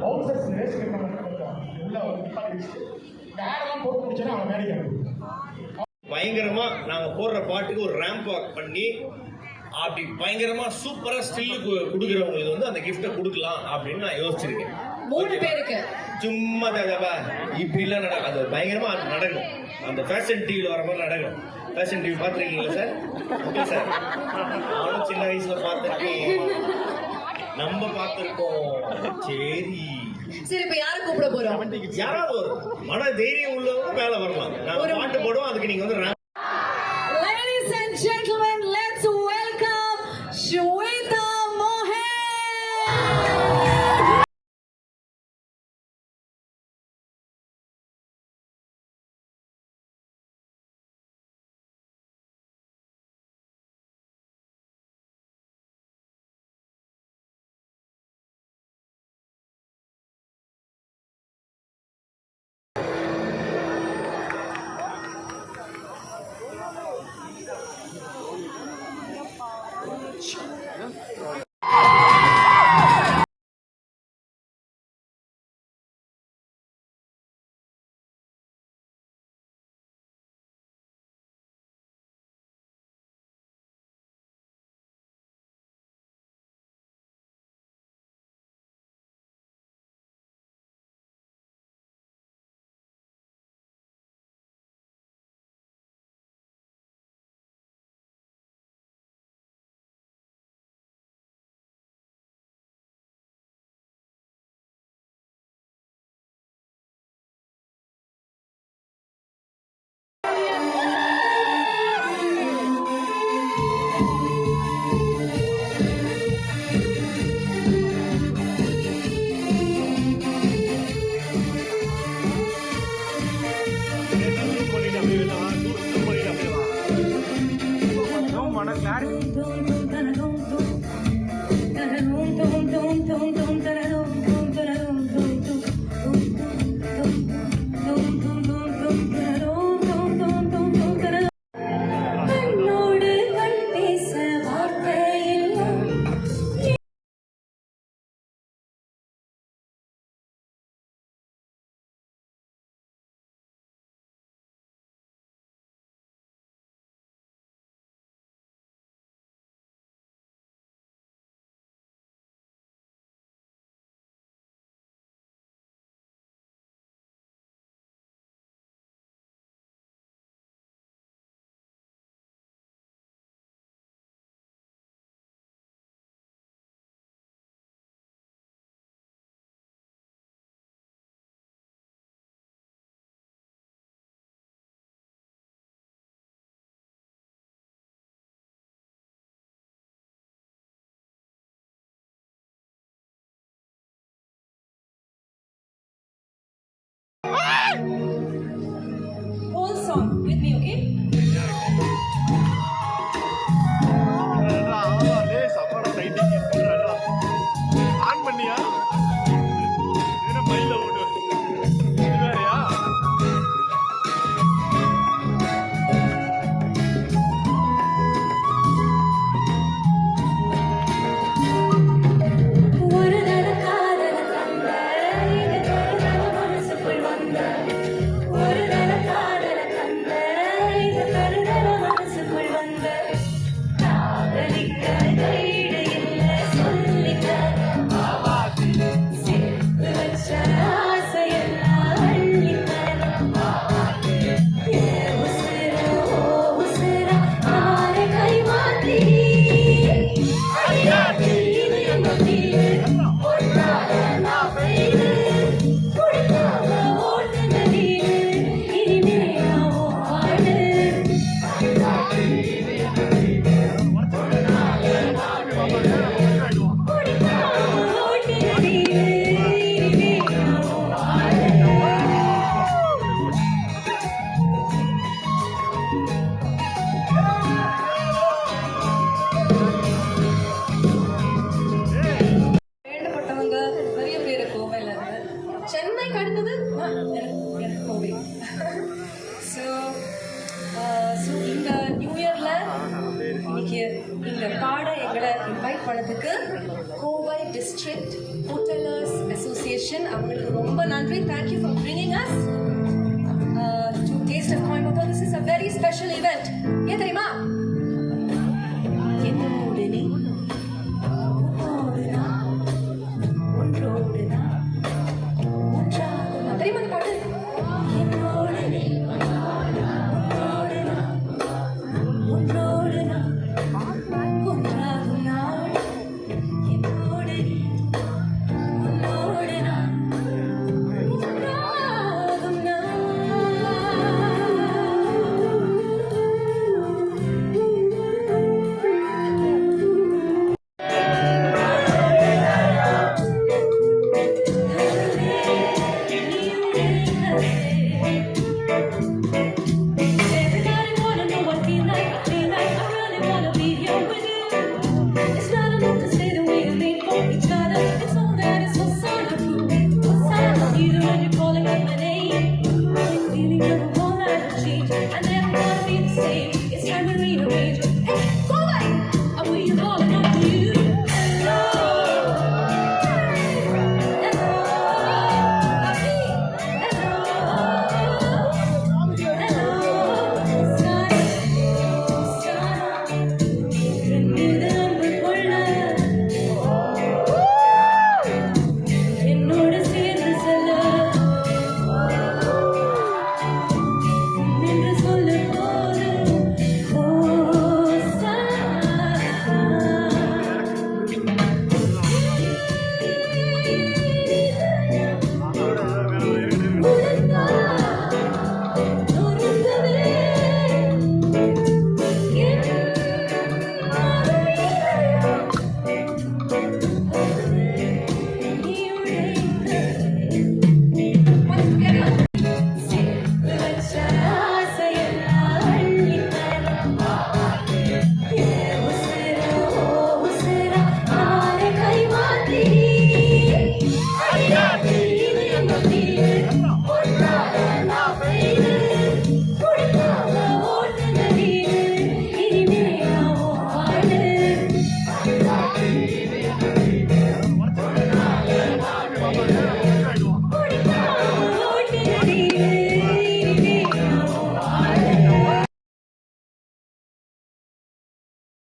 Bouncers race உள்ள வேறெல்லாம் போட்டு முடிச்சோன்னா அவன் வேலைக்கு பயங்கரமா நாங்க போடுற பாட்டுக்கு ஒரு ரேம்ப் வாக் பண்ணி அப்படி பயங்கரமா சூப்பரா ஸ்டில் கொடுக்குறவங்களுக்கு வந்து அந்த கிஃப்டை கொடுக்கலாம் அப்படின்னு நான் யோசிச்சிருக்கேன். 3 பேருக்கு சும்மா இப்படிலாம் நடக்கும். அது பயங்கரமா நடக்கும். அந்த ஃபேஷன் டிவியில் வர மாதிரி நடக்கும். ஃபேஷன் டிவி பார்த்துருக்கீங்களா சார்? ஓகே சார், நானும் சின்ன வயசுல பார்த்துருக்கேன், நம்ம பார்த்துருக்கோம். சரி சரி, இப்ப யாரை கூப்பிட போறோம்? யாராவது ஒரு மன தைரியம் உள்ளவங்க மேல வரலாம். நாங்க பாட்டு போடுவோம், அதுக்கு நீங்க வந்து Ladies and gentlemen, let's welcome Shweta Mohan. Whole song with me, okay? பாட எங்களை இன்வைட் பண்ணதுக்கு கோவை டிஸ்ட்ரிக்ட் ஹோட்டலர்ஸ் அசோசியேஷன் இன்விடேஷன். அவங்களுக்கு ரொம்ப நன்றி. Thank you for bringing us to Taste of Coimbatore. This is a very special event. ஏன் தெரியுமா?